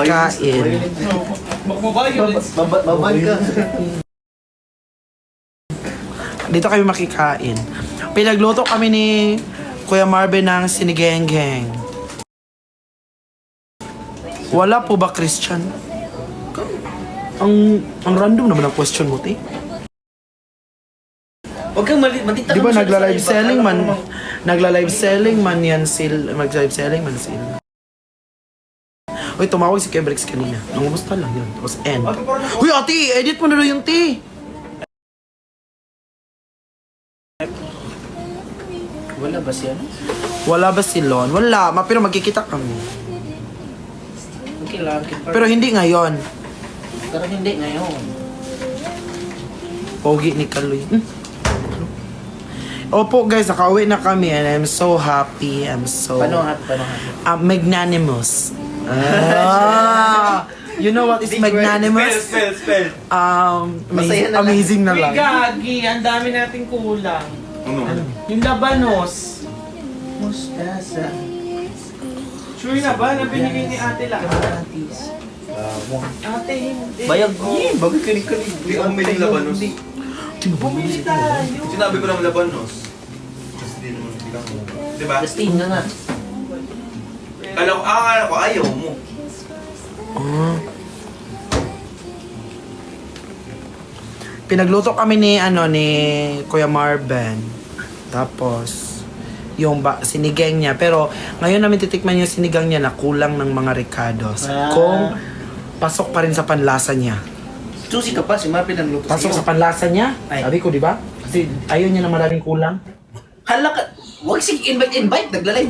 Kain. Babad ka. Dito kami makikain. Pinagluto kami ni Kuya Marvin ng sinigenggeng. Wala po ba Christian? Ang random naman ang question mo, te. Huwag kang matita. Di ba nagla-live selling man? Nagla-live selling man yan mag-live selling man sila. Uy, tumawag si Kebrix kanina. Nangumusta lang yun. Tapos end. Uy, ate! Edit mo na doon yung te! Wala ba siya? Wala ba si Lon? Wala. Pero magkikita kami. Okay lang. Pero hindi ngayon. Pero hindi ngayon. Pogi ni Kaloy. Opo guys, nakauwi na kami and I'm so happy. I'm so Paano nga? magnanimous. You know what is magnanimous? Spell. Masaya na lang. Amazing na Uy, lang. gagi, ang dami nating kulang. Ano? Yung labanos. Mustasa. Sure na ba na binigay ni ate lang? Kamatis. Ate, hindi. Bayag ko. Bagay kanig-kanig. Hindi ako may labanos. Bumili tayo. Sinabi ko naman labanos. Kasi di naman bilang mo. Diba? Justin na nga. Akala ko ayaw mo. Pinagluto kami ni Kuya Marvin. Tapos yung sinigang niya. Pero ngayon namin titikman yung sinigang niya na kulang ng mga ricados. Kung pasok pa rin sa panlasa niya. Susi ka pa, si Marvin ang luto Pasok sa panlasa niya? Ay. Sabi ko, di ba? Kasi ayaw niya na maraming kulang. Hala ka. Huwag sige invite. Naglalay.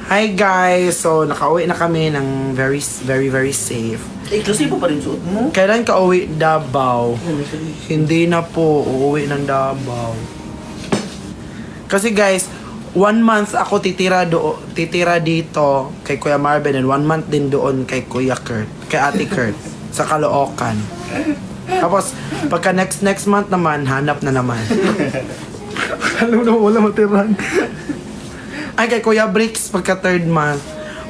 Hi guys! So, nakauwi na kami ng very safe. Exclusive pa rin suot mo. Kailan ka uwi Davao? Hindi na po uuwi ng Davao. Kasi guys, 1 month ako titira dito kay Kuya Marvin and 1 month din doon kay Kuya Kurt, kay Ate Kurt sa Caloocan. Tapos pagka next month naman, hanap na naman. Alam na wala matiran. Ay kay Kuya Bricks pagka 3rd month.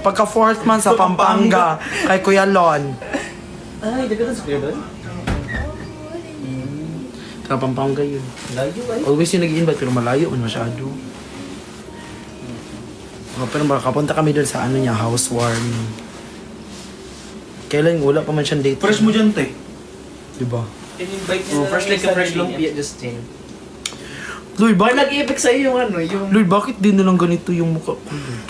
Pagka 4th month sa Pampanga kay Kuya Lon. Ay, dagdagan sa kuya doon? Sa Pampanga yun. Layo ay. Always yung nag-i-invite pero malayo man masyado. Pero makapunta kami doon sa niya, housewarming. Kailan wala pa man siyang date. Fresh mo dyan, te. Diba? In-invite niya Oh, na first lang like yung ka fresh sarili lumpia, niya. Justin. Lloyd, Bakit bakit? nag-i-effect sa'yo yung yung... Lloyd, bakit din nalang ganito yung mukha ko, Lloyd?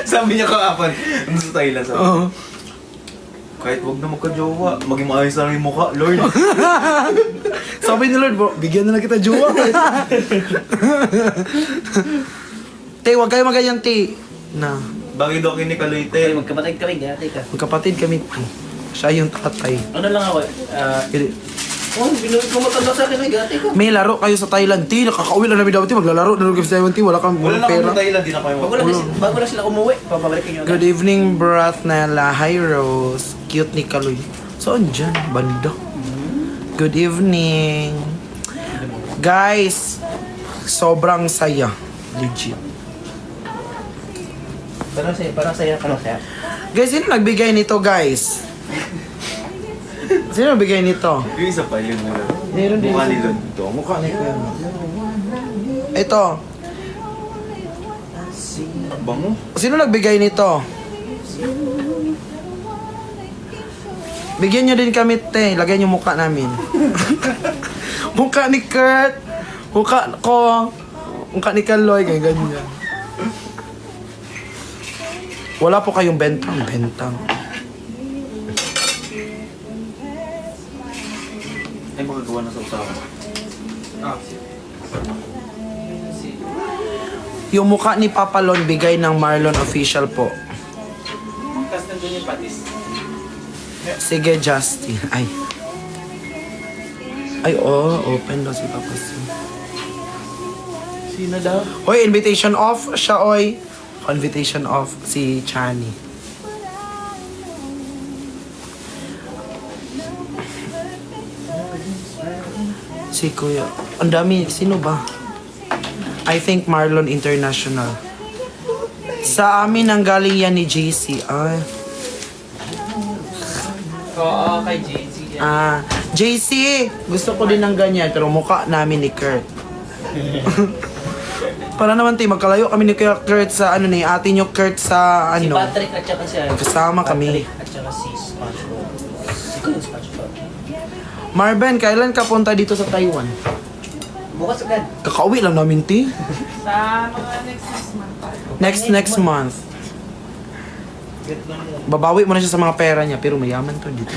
Sabi niya kahapon, ano sa Thailand, sabi. Kahit huwag na magka-jowa, maging maayos na lang yung mukha, Lord. Sabi ni Lord, bro, bigyan na lang kita jowa. Te, huwag kayo magayan, te. Na, Bagay daw kini Ay, Kaloy, magkapatid kami, dati ka. magkapatid kami, te. Siya yung tatay. Ano lang ako, binulit ko matanda sa akin, ay gati ka. May laro kayo sa Thailand, te. Nakakauwi lang namin dapat, te. Maglalaro na lang kami sa Thailand, te. Wala kang Wala walang na pera. akong Thailand, di na kayo Bago na sila umuwi, pababalikin nyo. Good evening, Brath Nella. Hi, Rose. Cute ni Kaloy. Saan dyan? Banda. Good evening. Guys, sobrang saya. Legit. Parang saya. Guys, sino nagbigay nito, guys? Sino nagbigay nito? Yung isa pa yun, Meron din. mukha ni Lord. Ito, mukha ni Kuya. Ito. Bango. Sino nagbigay nito? Bigyan nyo din kami, te. Lagyan nyo mukha namin. Mukha ni Kurt. Mukha ko. Mukha ni Kaloy. Ganyan. Wala po kayong bentang. Ay, magagawa na sa usawa. Yung mukha ni Papa Lon, bigay ng Marlon Official po. Tapos nandun yung patis. Sige, Justin. Ay, open daw si Papa Sim. Sino daw? Oy, invitation off siya, oy. Invitation off si Chani. Si Kuya. Ang dami. Sino ba? I think Marlon International. Sa amin ang galing yan ni JC. Ay. Oo, kay JC yan. JC! Gusto ko din ng ganyan, pero mukha namin ni Kurt. Para naman tayo, magkalayo kami ni Kurt sa ano ni ate nyo Kurt sa Si ano. Patrick at saka si Kasama kami. Patrick at saka si SpongeBob. Ikaw yung SpongeBob. Marben, kailan ka punta dito sa Taiwan? Bukas agad. Kakauwi lang namin, ti. Sa mga next month. Next month. Babawi mo na siya sa mga pera niya, pero mayaman to dito.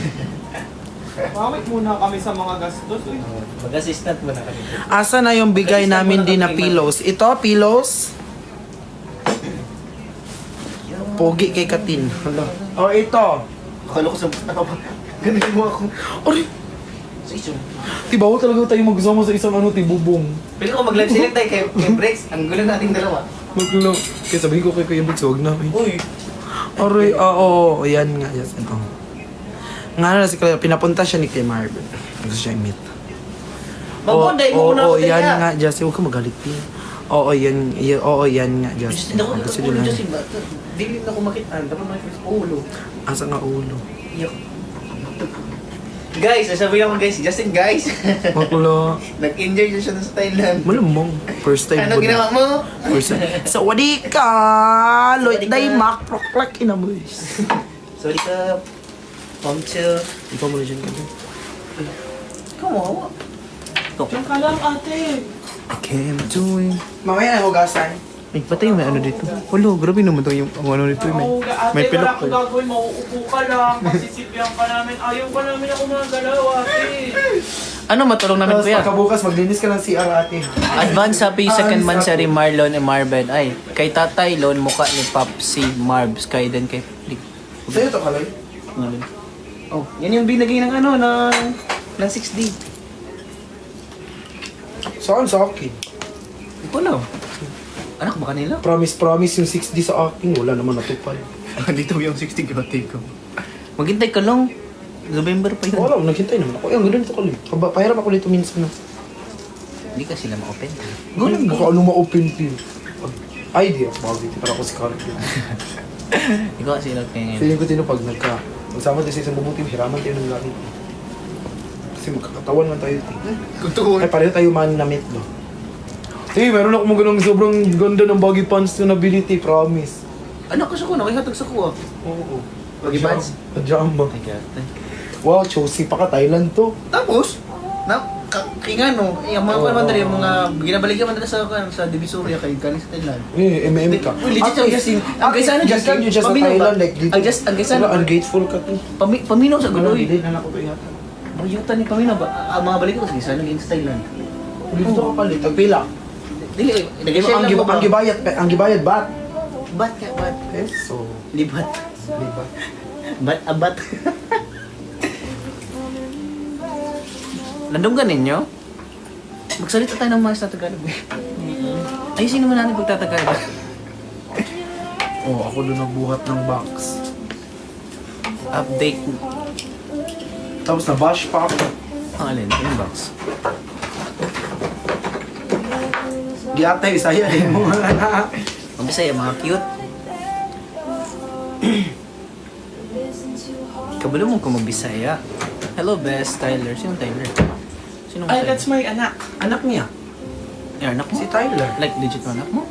Pawit muna kami sa mga gastos. Uy. Mag-assistant mo na kami. Asa na yung bigay namin din na pillows? Ito, pillows? Pogi kay Katin. O ito. Akala ko sa ganun mo ako. Ori, Sa iso. tibaw talaga tayo magsama sa isang ano, tibubong. Pwede ko mag-live select tayo kay Brex. Ang gulo nating dalawa. Maglo. Kaya sabihin ko kay Kuya Bix, huwag na. Uy. Ori, oo, yan nga. Yes, ito. Nga na si Clara, pinapunta siya ni Kuya Marvin. Gusto siya i-meet. Magbonday mo na Oo, ako yan kaya. nga, Justin. Huwag ka magalit din. Oo, yan nga, Justin. Hindi ako Gusto ulo din dyan si Bata. Dili na ako makita. Dapat makita sa ulo. Asa nga ulo. Yok. Guys, nasabi lang mo guys. Justin guys. Maklo. Nag-enjoy siya sa Thailand. Malamang. First time Ano ko ginawa na. mo? First time. So, wadi ka! Loit day mak proklak inamoys. Sorry ka. Pamcho. Ikaw mo na dyan ka. Ikaw mo hawa. Diyan ka lang, ate. I came doing. Mamaya na hugasan. Ay, patay may ano dito. Wala, grabe naman to yung ano dito. Oo, ate, may pilok wala akong ko. gagawin. Mauupo ka lang. Masisipyan ka namin. Ayaw pa namin ako magalaw, ate. Ano matulong namin Tapos kuya? pagkabukas, maglinis ka ng CR ate. Advance happy second month sa Marlon and Marben. Ay, kay Tatay Lon, mukha ni Pop si Marbs. Kay din kay Flick. Sa'yo to kalay? Oh, yan yung binagay ng ano, ng 6D. Saan sa akin? Hindi ko alam. Anak ba kanila? Promise yung 6D sa akin. Wala naman natupad. Dito yung 60 grotty ko. Maghintay ka lang. November pa yun. Wala, naghintay naman ako. Ang ganda nito ko ulit. Pahirap ako dito minsan na. Hindi ka sila ma-open. Ganun baka ano ma-open pin. Ay, di ako mag-dito. Para ako si Carl. Ikaw sila kaya Feeling ko din pag magsama tayo sa isang bumuti, hiraman tayo ng langit. Kasi magkakatawan man tayo. Kutuhon. Ay, pareho tayo man-namit, no? Sige, meron ako mga ganang sobrang ganda ng baggy pants na ability, promise. Ano ko sa ko? Nakihatag sa ko ah. Oo. Baggy pants? Pajama. Ay, God. Wow, choosy pa ka, Thailand to. Tapos, kinga no, yung mga naman dali, yung mga ginabalik naman dali sa Divisoria kay galing sa Thailand. MM ka. Uy, legit yung Justin. Ang kaysa ano, Justin? Justin? You just sa Paminaw ba? Thailand, like dito. Ang kaysa ano? Wala, ungrateful ka to. Paminaw sa guloy. Hindi na ako to yata. Magyutan ni Paminaw ba? Ang mga balik ko sa kaysa naging sa Thailand. Dito ka palit, tagpila. Dili, nag-share lang ko ba? Ang gibayad, bat? Bat ka, bat. Peso. Libat. Diba? Bat, abat. Landunggan ninyo? Magsalita tayo ng mas na Tagalog. Ayusin naman natin pagtatagalog. Oh, ako doon nagbuhat ng box. Update. Tapos na-bash pa ako. Ang alin? Yung box. Giyatay, saya eh. Ang Bisaya, mga cute. Kabalo mo kung mag-Bisaya. Hello, best Tyler. Sino Tyler? Sino Ay, Tyler? that's my anak. Anak niya. Yung anak mo? Si Tyler. Like, legit mo anak mo?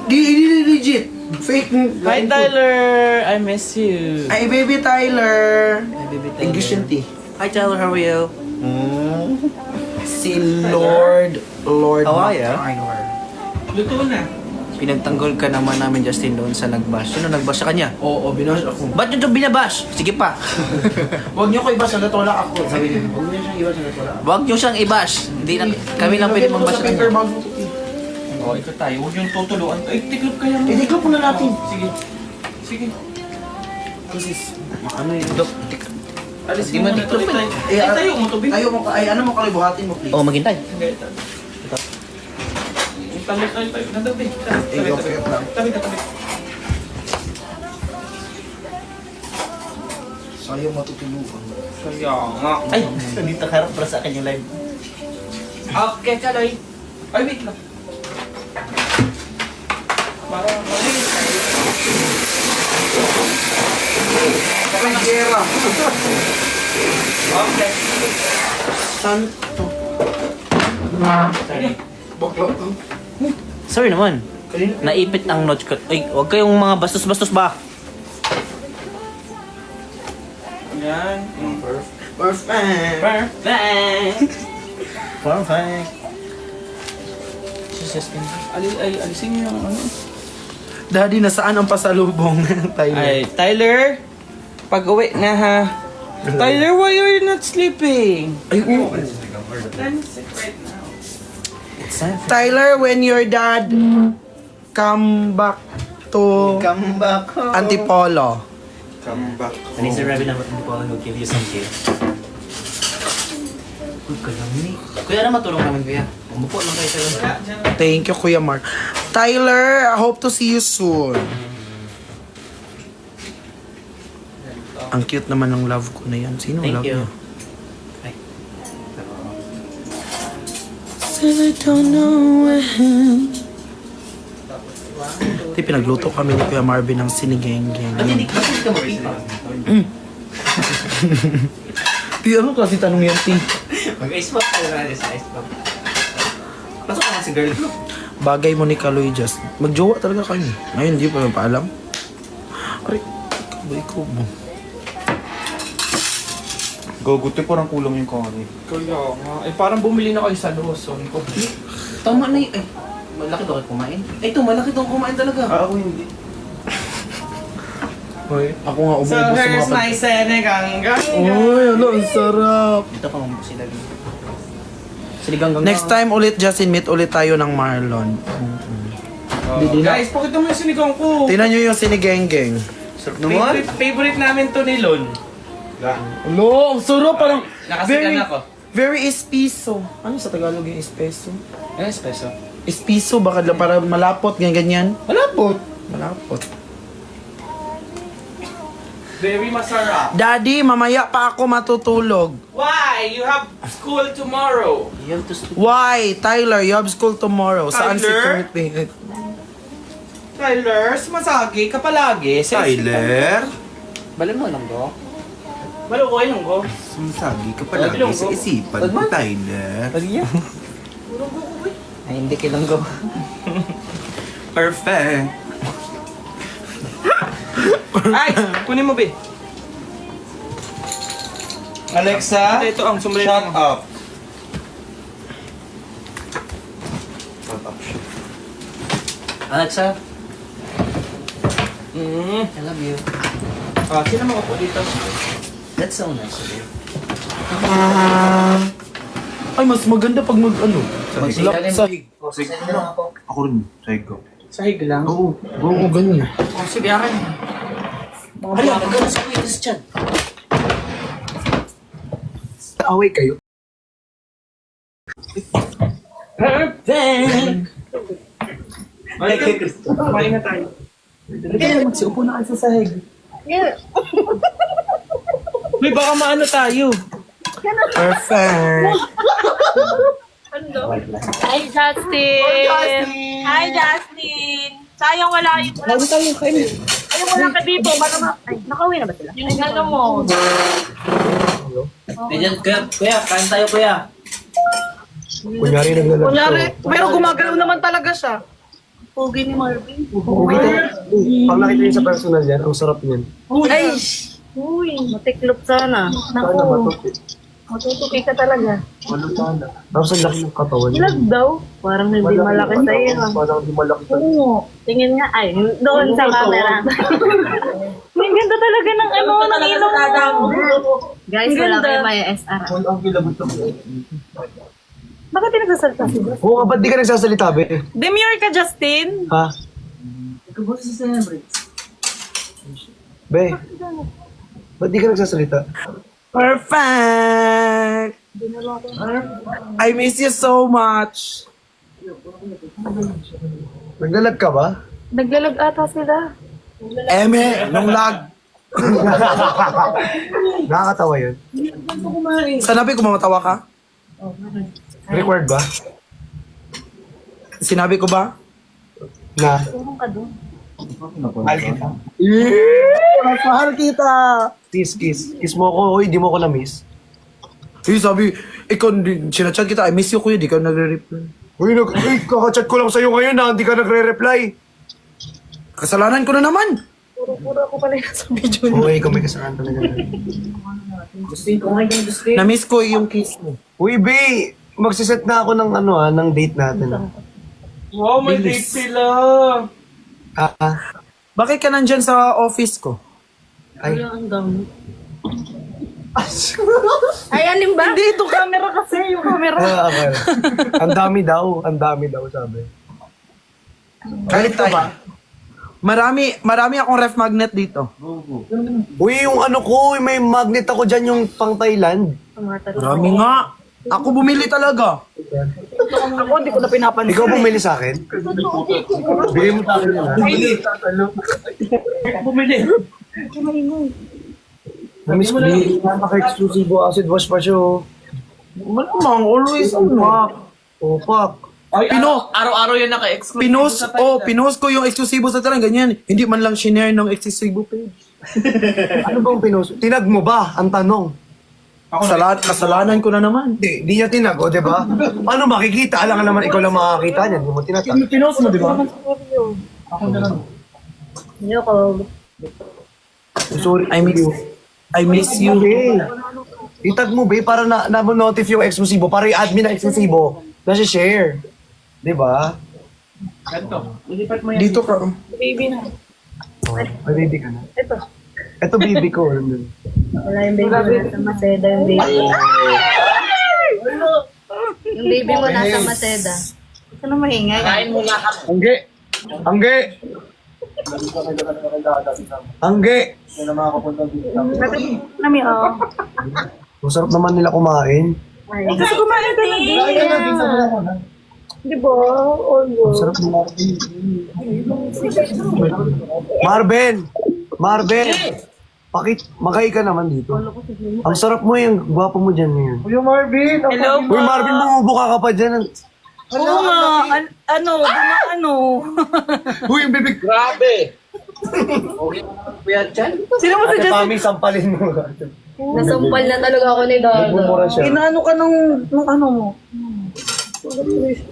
Di legit. Fake. Hi, Tyler. I miss you. Ay, baby Tyler. Hi, baby Tyler. English yun, ti. Hi, Tyler. How are you? Si Lord How are ya? Tyler. Luto na. Pinagtanggol ka naman namin, Justin, doon sa nagbash. Sino nagbash sa kanya? Oo, binash ako. Ba't yun yung binabash? Sige pa. Huwag niyo ko iba sa natulak ako. Sabi niyo, huwag niyo siyang iba sa natulak. Huwag nyo siyang i-bash. Hindi na, kami lang pwede mag-bash. sa paper bag mo to, ti. Oo, ikaw tayo. Huwag yung tutuluan. Ay, tiklop kaya mo. Idiklop muna natin. Sige. Sige. Kasi, ano yun? Dok, Alis Di mo man muna tiklop tuloy eh. tayo. Ay, tayo mo to, Tayo mo, ay ano mo kalibuhatin mo, please. Oo, maghintay. Tabi tayo. Nandun, Eh, okay lang. Tabi. Sayang matutuluan. Kaya nga. Ay, nandito harap para sa akin yung live. Okay, Kaloy. Ay, wait lang. Parang Pagkera. okay. Santo. Sige. Bakla to. Sorry naman. Naipit ang notch ko. Ay, huwag kayong mga bastos-bastos ba? Yan. Perfect. Perfect. Perfect. Alisin niyo yung ano. Daddy, nasaan ang pasalubong? Tayo. Ay, Tyler. Pag-uwi na ha. Tyler, why are you not sleeping? Ay, oo. Let me sit right now. Tyler, when your dad come back to Come back home. Antipolo. Come back And Sir Ravi naman po will give you some gifts. Good ka lang ni. Kuya na matulong namin kuya. Umupo lang kayo sa Thank you, Kuya Mark. Tyler, I hope to see you soon. Ang cute naman ng love ko na yan. Sino Thank love you. niya? Still I don't know when. Di, pinagluto kami ni Kuya Marvin ng sinigeng-geng. Ba't hindi ka mapipa? Di, ano kasi tanong yan, Ti? Mag-ice pop tayo na sa ice pop. Pasok ka si girl. Bagay mo ni Kaloy Just. Magjowa talaga kayo. Ngayon, hindi pa paalam. Aray, kabay ko mo. Gogote, parang kulang yung kanin. Kaya nga. Eh, parang bumili na kayo sa Lawson. Tama na yun. Ay, malaki daw kayo kumain. Ay, ito, malaki daw kumain talaga. Ako hindi. Hoy, ako nga So, ubus sa here's mga my senegang. Uy, ano, ang sarap. Ito pa mo sila. Siligang gang. Next time ulit, Justin, meet ulit tayo ng Marlon. Hindi na. Guys, pakita mo yung sinigang ko. Tingnan nyo yung sinigeng-geng. Favorite namin to ni Lon. Hello, ang sarap. Parang Nakasikan ako. very espiso. Ano sa Tagalog yung espeso? Ano espresso? Espiso, baka para malapot, ganyan. Malapot. Malapot. Very masarap. Daddy, mamaya pa ako matutulog. Why? You have school tomorrow. You have to sleep. Why? Tyler, you have school tomorrow. Saan si Tyler? Curtin? Tyler, sumasagi ka palagi. Tyler? Balan mo lang do. Malukoy nung ko. Sumasagi ka palagi sa isipan mo, Tyler. Lagi niya. Ay, hindi kilanggo. Perfect. Ay, kunin mo, be. Alexa, Ito ang sumulay shut mo. up. Alexa, Mm. I love you. Ah, sino mo po dito? That's so nice of you. Ay, mas maganda pag ano. Sahig. Ako rin, sahig ko. Sahig lang. Oo, oo, ganyan. Oh, sige, akin. Hala, magkano sa waitress dyan? Away kayo. Perfect! Kumain na tayo. Magsiupo na kayo sa sahig. Uy, baka maano tayo. Perfect. Hi, Justin! Hi, Justin! Sayang wala yung... Wala tayo, kainin. Ayun, wala ka dito. Baka Ay, nakauwi na ba sila? Yung ano mo. Diyan, kuya, kain tayo kuya. Kunyari naglalaro. Kunyari, pero gumagalaw naman talaga siya. Pogi ni Marvin. Pag nakita niyo sa personal yan, ang sarap niyan. Ay! Uy, matiklop sana. Naku, matutupi ka talaga. Walang sana. Tapos ang laki ng katawan niya. Ilag daw. Parang hindi malaki sa'yo. Parang hindi malaki sa'yo. Oo. Tingin nga, ay, doon sa camera. Ang ganda talaga ng ano, ng ilong mo. Guys, wala kayo may SR. Ang kilabot na po. Bakit di nagsasalita si Justin? Oo, ba't di ka nagsasalita, be? Demure ka, Justin? Ha? Be? Ba't di ka nagsasalita? Perfect. I miss you so much. Naglalag ka ba? Naglalag ata sila. Eme, nung lag. Nakakatawa yun. Sanabi ko mamatawa ka? Required ba? Sinabi ko ba? Na. Tulong ka doon. Mahal kita. Mahal kita. Kiss mo ako. Uy, di mo ako na-miss. Sabi, ikaw, sinachat kita, I miss you kuya, di ka nagre-reply. Uy, kakachat ko lang sa'yo ngayon na hindi ka nagre-reply. Kasalanan ko na naman. Puro ako pala yung sa video. Oo, ikaw may kasalanan talaga. Na-miss ko yung kiss mo. Uy, B! Magsiset na ako ng ng date natin. Wow, may date sila. Bakit ka nandyan sa office ko? Ay. Ang dami. Ay, alin ba? Hindi, itong camera kasi. Yung camera. Okay. Ang dami daw sabi. Kahit ka ba? Marami akong ref magnet dito. Uy, yung ko, may magnet ako dyan yung pang Thailand. Marami nga. Ako bumili talaga. Ako, hindi ko na pinapansin. Ikaw bumili sa akin? Bigay mo sa akin yun, ha? Bumili. Namiss ko din. Napaka-exclusive acid wash pa siya. Malamang, always fuck. Oh, fuck. Ay, Pino- araw-araw yan naka-exclusive. Pinost ko yung eksklusibo sa talang ganyan. Hindi man lang shinare ng eksklusibo page. Ano bang pinost? Tinag mo ba? Ang tanong. Kasalanan ko na naman. Di niya tinag, o, diba? Ano makikita? Alam naman ikaw lang makakita niyan. Hindi mo tinatag. Pinost mo, di ba? Hindi ako. Sorry. I miss you. Be. Itag mo, be, para na-notif yung eksklusibo. Para i-admin na eksklusibo. Nasi-share. Diba? Dito ka. Baby na. Oh, may baby ka na. Ito. Ito baby ko. Wala yung baby mo nasa Maceda yung baby. Yung baby mo nasa Maceda. Ito na maingay. Kain mo na kami. Angge! Angge! Nami, oh. Masarap naman nila kumain. Kasi kumain ka na din. Di ba? Masarap nila. Marben! Magay ka naman dito. Ang sarap mo yung gwapo mo dyan ngayon. Hello, Uy, Marvin, bumubuka ka pa dyan. Oo nga. Uy, yung bibig. Sino mo Ate Pami, sampalin mo. Nasampal na talaga ako ni Dada. Nagmumura siya. Inaano ka nung ano mo?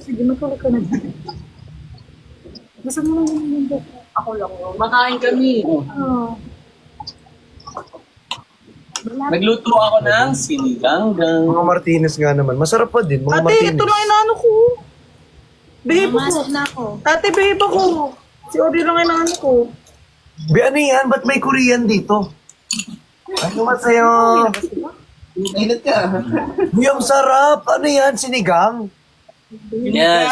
Sige, matulog ka na. Basta mo lang yung mundo. Ako lang. Makain kami. Nagluto ako ng sinigang. Mga Martinez nga naman. Masarap pa din, mga Ate, Martinez. ito lang inaano ko. Behave ako. Ate, behave ako. Si Odi lang inaano ko. Be, ano yan? Ba't may Korean dito? Ano masaya? Init ka. Uy, ang sarap. Ano yan? Sinigang? Yes.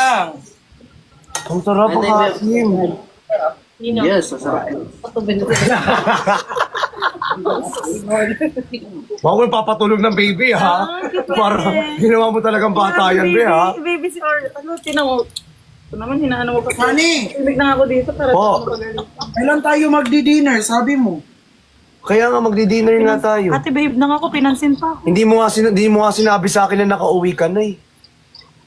Ang sarap ang asim. Yes, masarap. Wag mo papatulog ng baby, ha? Para ginawa mo talagang bata yan, be, ha? Baby si Ori. Ano, tinango. Ito naman, hinaano mo pa. Honey, Ibig na ako dito para Oh. kailan tayo magdi-dinner? Sabi mo. Kaya nga magdi-dinner nga tayo. Ate, behave na nga ako. Pinansin pa ako. Hindi mo nga sinabi sa akin na nakauwi ka na eh.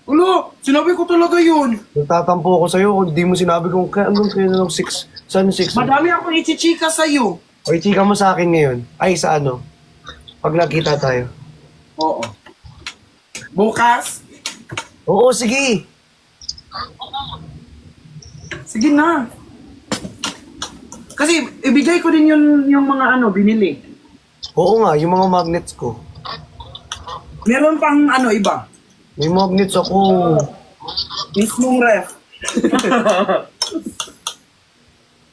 Ulo, sinabi ko talaga yun. Nagtatampo ako sa'yo kung di mo sinabi kung hanggang kayo na ng 6. Saan 6? Madami akong ichichika sa'yo. O, chika mo sa akin ngayon. Ay, sa ano? Pag nakita tayo. Oo. Bukas? Oo, sige. Sige na. Kasi ibigay ko din yung mga binili. Oo nga, yung mga magnets ko. Meron pang iba. May magnets ako. Mismong ref.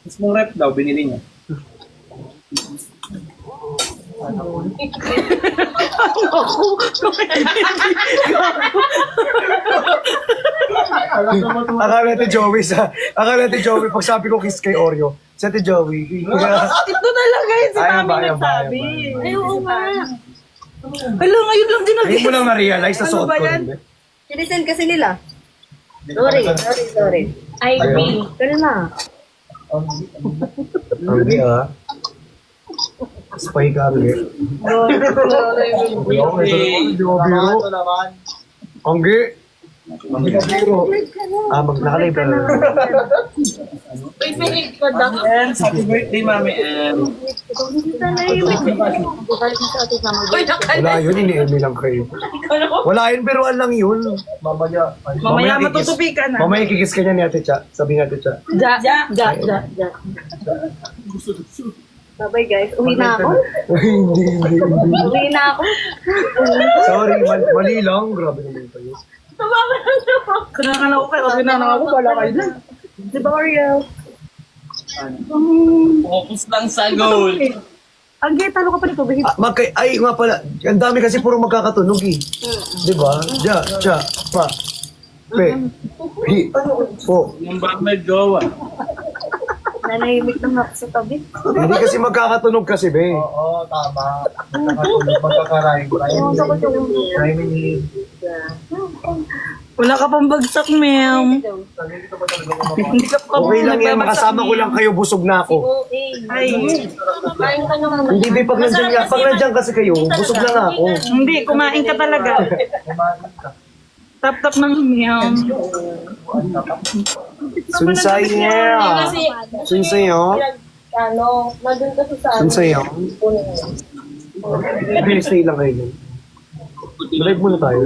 Mismong ref daw, binili niya. Akala natin Joey pag sabi ko kiss kay Oreo. Si Ate Joey. Ito talaga yun si Mami nagsabi. Ay, oo nga. Hala, ngayon lang din Hindi mo lang na-realize na suot ko rin. Sinisend kasi nila. Sorry. Ay, B. Kaya na. Hindi ah. Spy ka rin. Angge. Nakalive ka na. Wait, Philip, ka daw. Happy birthday, Mami Uy, Wala yun, ini-email lang kayo. Wala yun, pero lang yun. Mamaya matutupi ka na. Mamaya kikis ka niya ni Ate Cha. Sabi nga Ate Cha. Ja. Bye-bye guys. Uwi na ako. Hindi. Uwi na ako. Sorry, mali lang. Grabe naman tayo. Tumama na ako. Kailangan ako kayo. Kailangan ako. Wala kayo na. Di ba, Ariel? Focus lang sa goal. Ang gay, talo ka pa nito. Bahid. Ay, nga pala. Ang dami kasi puro magkakatunog eh. Di ba? Ja, cha, pa. Pe. Hi. Po. Yung ba may jowa? Nanahimik lang ako sa tabi. Hindi kasi magkakatunog kasi, be. Oo, tama. Magkakarain. Wala ka pang bagsak, ma'am. Hindi ka pa Okay lang yan, makasama ko lang kayo, busog na ako. Ay, Kain ka naman. Hindi, be, pag nandiyan kasi kayo, busog na nga ako. hindi. Kumain ka talaga. Tap-tap ng ma'am. Sunsay niya. Sunsay yun. Ano, nandun kasi sa Sunsay yun. Stay lang kayo. Drive muna tayo.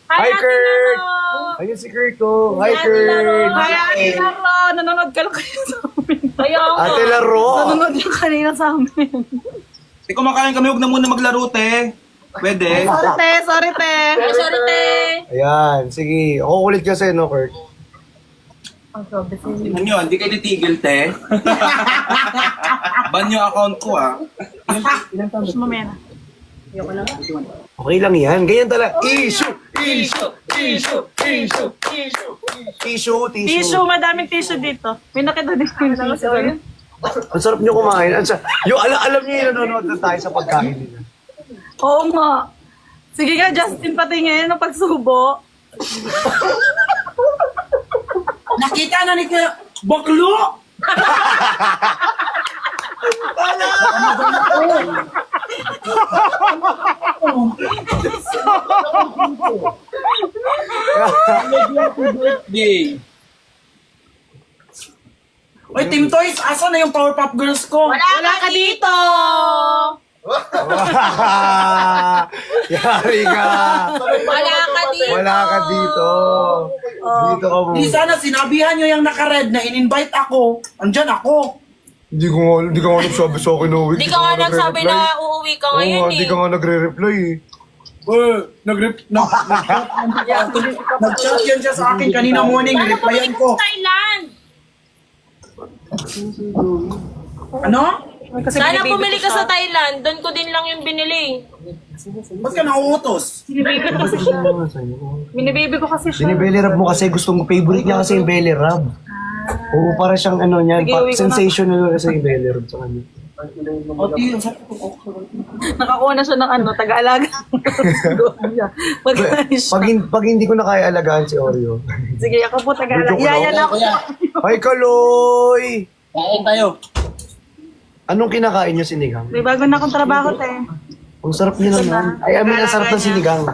Hi, Kurt! Ayun si Kurt ko. Hi, Kurt! Hi, Ate Laro. Nanonood ka lang kayo sa amin. Ate Laro! Nanonood yung kanina sa amin. Eh, kumakain kami, huwag na muna maglaro, te. Pwede? Sorry, te. Sorry, te. Sorry, te. Ayan, sige. Ako kulit kasi, no, Kurt? Tingnan nyo, hindi kayo titigil, te. Ban yung account ko, ah. Mamaya na. Okay lang yan. Ganyan talaga. Issue! Tissue, madaming tissue dito. May nakita din ko yung tissue. Ang sarap nyo kumain. Alam nyo yung nanonood na tayo sa pagkain nila. Oo nga. Sige nga, Justin, patingin ng pagsubo. Nakita na ni Kuya Baklo! Yay. Oy, Team Toys, asa na yung Powerpuff Girls ko? Wala ka dito! Yari ka! Wala ka dito! Wala ka dito. Dito ka mo. Di sana sinabihan nyo yung naka-red na in-invite ako. Andyan ako. Hindi ka nga nagsabi sa akin na uwi. Hindi ka nga nagsabi na uuwi ka ngayon Hindi eh. ka nga nagre-reply eh. Nag-chat yan siya sa akin kanina morning. Sana Replyan bumalik ko. sa Thailand! Ano? Sana bumili ka sa Thailand. Doon ko din lang yung binili. Ba't ka nauutos? Binibaby ko kasi siya. Binibelly rub mo kasi gustong favorite niya kasi yung belly rub. Oo, para siyang ano niyan, Sige, uwi ko na. sensational kasi yung belly rub sa kanya. Nakakuha na siya ng taga-alaga. Pag hindi ko na kaya alagaan si Oreo. Sige, ako po taga-alaga. Medyo Yaya na ako. Ay, Kaloy! Kain tayo. Anong kinakain niyo sinigang? May bago na akong trabaho, te. Ang sarap niya naman. Ay, amin, ang sarap ng sinigang.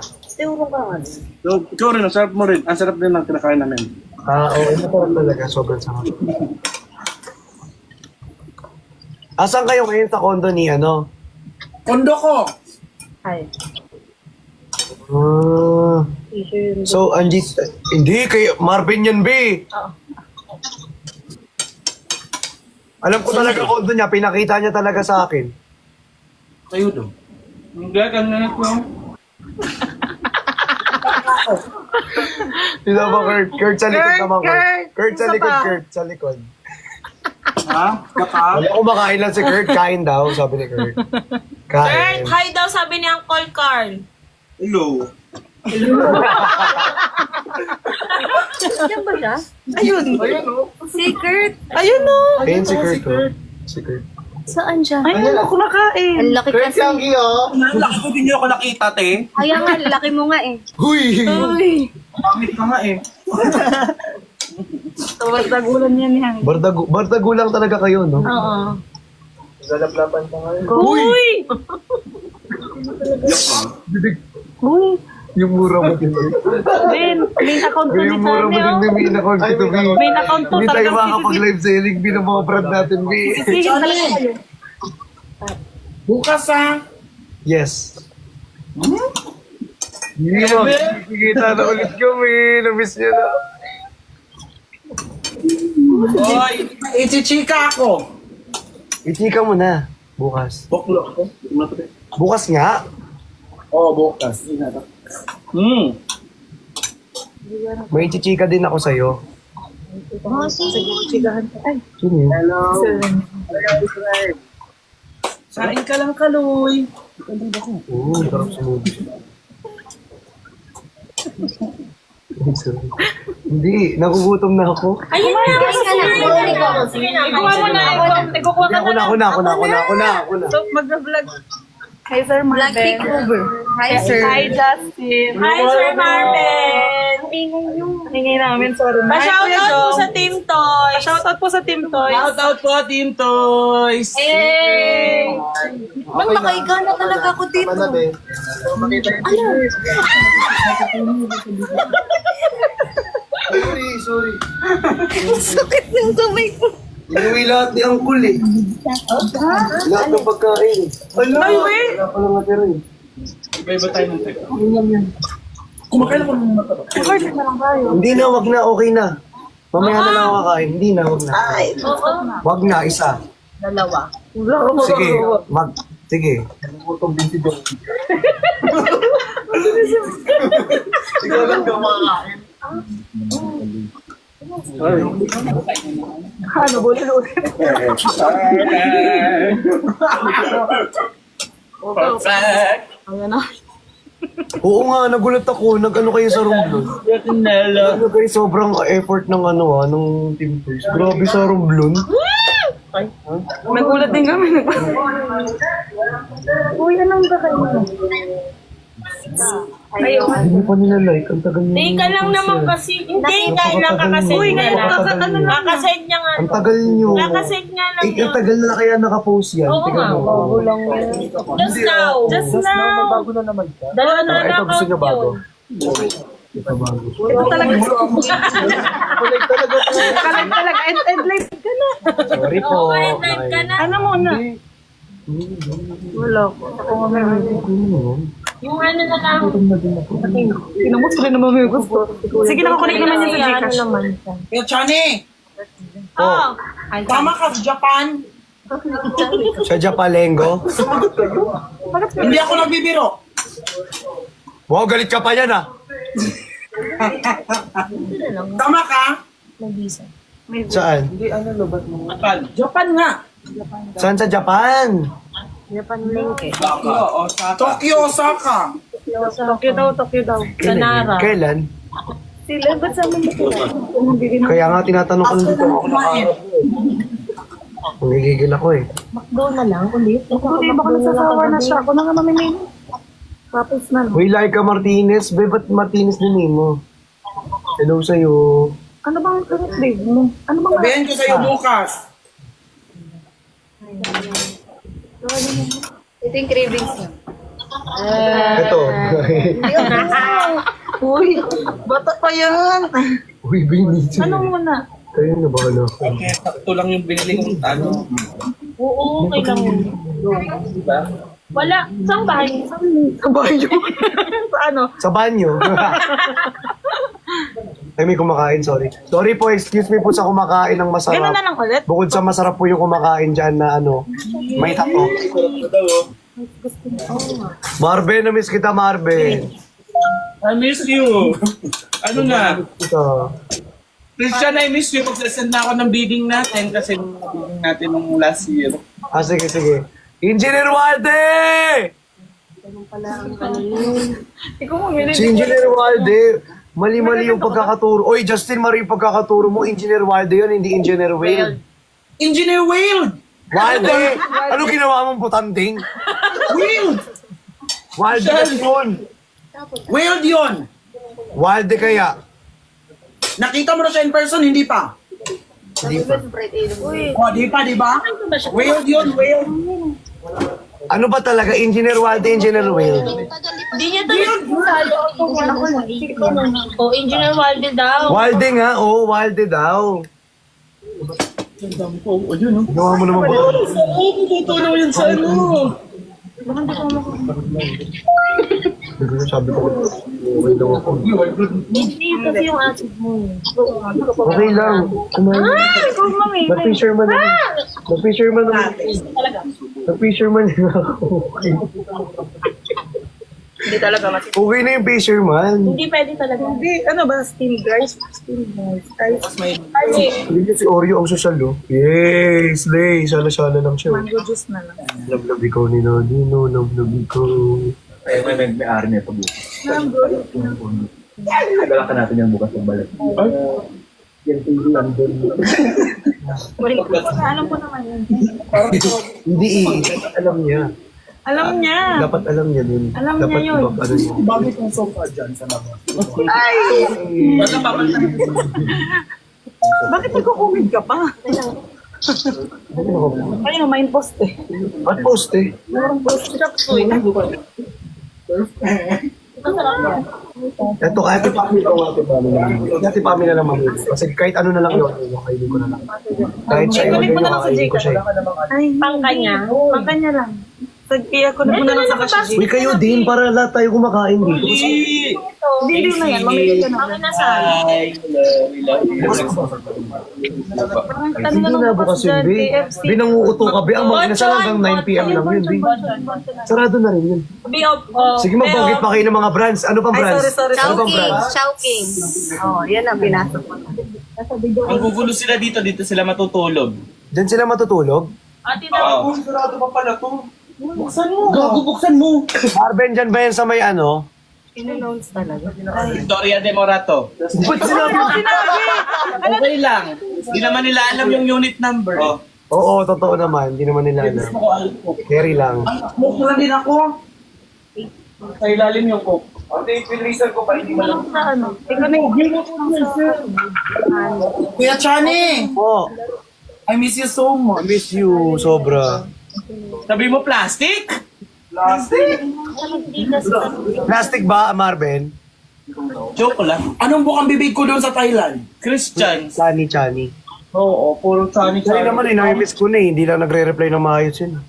Ikaw rin, ang sarap mo rin. Ang sarap din ng kinakain namin. Oo, ito po talaga. Sobrang sarap. Asan kayo ngayon sa condo ni ano? Kondo ko. So, Angie, hindi, kay Marvin yan, be. Alam ko talaga condo niya, pinakita niya talaga sa akin. Sa'yo daw. Hindi, kanina ko. Sino ba, Kurt? Kurt sa likod Kurt, naman, Kurt. Kurt. Kurt sa Isa likod, pa. Kurt sa likod. Ha? Kaka? Wala kumakain lang si Kurt, kain daw, sabi ni Kurt. Kurt, Kain. hi daw sabi ni Uncle Carl. Hello. Yan ba siya? Ayun. Si Kurt. Ayun o. Ayun si Kurt, oh. Si Kurt. Saan siya? Ayun, ako nakain. Ang laki kasi. Laki ko din nyo ako nakita, te. Kaya nga, laki mo nga eh. Huy! Uy. Pangit ka nga, eh. Tawag tagulan yan yan. Bardagulang talaga kayo, no? Oo. Lalablaban pa ngayon. Uy! Uy! Yung mura mo din. Main account ko ni Yung mura mo Sane, din oh. yung main account ko to, B. Main account ko Hindi tayo talagang makakapag-live selling, B, ng mga brand natin, B. sisihin talaga kayo. Bukas Yes. Hindi mo. Kikita na ulit kami. Na-miss niya na. Oy, ichichika ako. Ichika mo na. Bukas. Boklo ako. Bukas nga. Oo, bukas. May ichichika din ako sa'yo. Sino yun? Sain ka lang, Kaloy. Oo, sarap sunod. Hindi, nagugutom na ako. Ayun na, sige na. Ikuha mo na. Ikukuha ka na. Ako na. So, mag-vlog. Hi, Sir Marvin. Hi, sir. Hi, Justin. Hi, Sir Marvin. Ingay namin, sorry. Pa-shoutout po sa Team Toys. Pa-shoutout po sa Team Toys. Shout out po, Team Toys. Hey! Man, makaiga na talaga ako dito. Sorry. Sakit ng kamay ko. Inuwi lahat ni Uncle eh. Lahat ng pagkain. Ay, wait! Wala pa lang natira eh. Iba tayo ng teka. Hindi na, wag na, okay na. Mamaya na lang ako kakain. Hindi na, wag na. Wag na, isa. Dalawa. Sige, sige. Ikaw lang ka makakain. Oo nga, nagulat ako. Nag-ano kayo sa Romblon? Ano kayo, sobrang effort ng ng Team Toys. Grabe sa Romblon. Nagulat din kami. Uy, anong ba kayo? Ayun. Hindi pa nila like. Ang tagal nyo. Teka lang naman kasi. Hindi, dahil lang kakasend niya lang. Kakasend niya nga. Ang tagal nyo. Kakasend nga lang Ang tagal na kaya nakapost yan. Oo Tingnan nga, mo. bago lang yan. Just now. Just now. Bago na naman ka. Dalawa na Ito, gusto nyo account bago. yun. Ito bago. Ito talaga. Kalag talaga. End life ka na. Sorry po. Oo, end life ka na. Ano muna? Wala ko. Ako nga meron. Yung ano na lang. Pinamot ko rin naman may gusto. Sige, nakakunik naman yun sa Gcash. Yo, Chani, Oh. tama ka sa Japan. Sa Japalengo. Hindi ako nagbibiro. Wow, galit ka pa yan ah. Tama ka? Saan? Japan nga. Saan sa Japan? Tokyo, Osaka. Tokyo daw. Sa Nara. Kailan? Sila, ba't sa amin ba? Kaya nga tinatanong ko nung dito ako nakaharap. Nagigigil ako eh. McDo na lang ulit. Hindi, baka nagsasawa na siya. Ako na nga mamimili. Tapos na. Uy, Laika Martinez. Be, ba't Martinez din mo? Hello sa'yo. Ano bang babe mo? Ano bang Sabihin ko sa'yo bukas. Ito yung cravings niya. Ito. Uy, bata pa yan. Uy, binisi. Ano muna? Kayo na ba ano? Sakto lang yung binili kong ano. Oo, okay lang. Wala. Saan bahay? Sa bahay nyo. Sa ano? Sa banyo. Ay, may kumakain, sorry. Sorry po, excuse me po sa kumakain ng masarap. Gano'n na lang ulit. Bukod sa masarap po yung kumakain dyan na may tato. Marvin, na-miss kita, Marvin. I miss you. Ano na? Ito. Christian, I miss you. Magsasend na ako ng bidding natin kasi yung bidding natin nung last year. Ah, sige, sige. Engineer Walde! Ikaw mo, hindi. Si Engineer Walde, mali-mali yung pagkakaturo. Oy, Justin, mali yung pagkakaturo mo. Engineer Walde yun, hindi Engineer Whale. Engineer Wild. Walde! Ano ginawa mong putanding? Wild. Walde yun. Wild yun. Walde kaya. Nakita mo na siya in person, hindi pa. Hindi pa. O, di pa, di ba? Wild yun, wild. Ano ba talaga? Engineer Walde, Engineer Whale? Hindi niya talaga tayo. O, Engineer Walde daw. Wilde nga, oo, Wilde daw. Gawa mo naman ba? Tutulong yan sa ano. Sabi ko, okay daw ako. Hindi kasi yung acid mo. Okay lang. Kumain. Ikaw mami. Nag-fisherman naman. Nag-fisherman naman. Nag-fisherman na ako. Hindi talaga mas. Okay na yung fisherman. Hindi pwede talaga. Hindi, ano ba? Steamed rice? Steamed rice. Hindi si Oreo ang social, no? Yay! Slay! Sala-sala lang siya. Mango juice na lang. Love-love ikaw ni Nodino. Love-love ikaw. Ay, may-ari na ito bukas. Nagala ka natin yung bukas ng balik. Yan TV London. Alam ko naman yun. Hindi eh. Dapat alam niya. Alam niya. Dapat alam niya nun. Alam Dapat niya yun. iba, ano niya. Bakit yung sofa dyan sa labas? Bakit nagko-comment ka pa? Kaya na main post eh. At post eh. Ito kahit ipamili ko ate Pami na lang. Ate Pami na lang mamili. Kasi kahit ano na lang yun, kakainin ko na lang. Kahit siya yung Kunin mo na lang sa kakainin ko Jake. siya. Pangkanya. Pangkanya lang. Kaya ko na muna lang sa kasi. Uy, kayo din para lahat tayo kumakain dito. Hindi na yan. Mamili ka na. Kami nasa. Hindi na bukas yun, Bi. Binanguuto ka, Bi. Ang makinasal hanggang 9 p.m. lang yun, Bi. Sarado na rin yun. Sige, magbanggit pa kayo ng mga brands. Ano pang brands? sorry. Ano pang brands? Chowking. Oh, yan ang pinasok ko. Ang gugulo sila dito sila matutulog. Diyan sila matutulog? Ate na. Sarado pa pala to. Buksan mo. Gago, buksan mo. Marben, dyan ba yan sa may ano? Ino-notes talaga. Victoria de Morato. Ba't sinabi? Okay lang. Hindi naman nila alam yung unit number. Oh. Oo, totoo naman. Hindi naman nila alam. Carry lang. Smoke na din ako. Sa ilalim yung coke. Ate, pinreason ko pa hindi mo lang. Ikaw na yung Kuya Chani! Oh, I miss you so I much. miss you. Sobra. Sabi mo plastic? Plastic ba, Marben? Joke lang. Anong bukang bibig ko doon sa Thailand? Christian. Chani. Oo, puro chani Sorry naman eh, nami-miss ko na eh. Hindi lang nagre-reply ng maayos yun.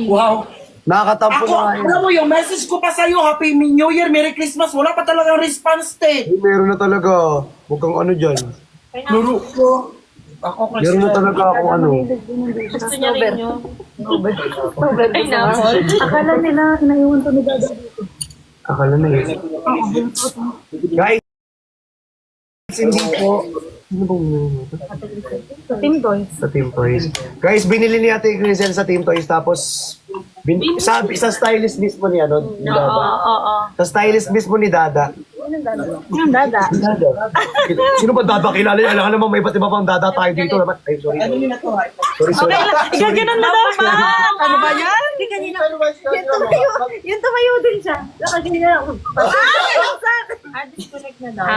Wow. Nakakatampo Ako, na nga yun. alam mo yung message ko pa sa'yo, Happy New Year, Merry Christmas, wala pa talagang response, te. Eh, meron na talaga. Huwag kang ano dyan. Luro ko. Ako Meron na talaga akong ano. Gusto niya rin yun. Ay, Akala nila naiwan to ni Dada. Akala na yun. Guys, hindi po. Ano bang meron ito? Team Toys. Sa Team Toys. Guys, binili ni Ate Grisel sa Team Toys tapos sabi sa stylist mismo ni ano, ni Dada. Oo. Sa stylist mismo ni Dada. Yung Dada. Dada. Sino ba Dada? Kilala niya. Alam ka naman may iba't iba pang Dada tayo dito. Ay, sorry. Sorry. Ikaw ganun na daw ba? Ano ba yan? Hindi kanina. Yung tumayo din siya. Nakaganyan ako. Disconnect na daw.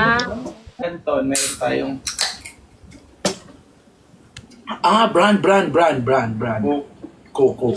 Anton, meron tayong Brand. Coco.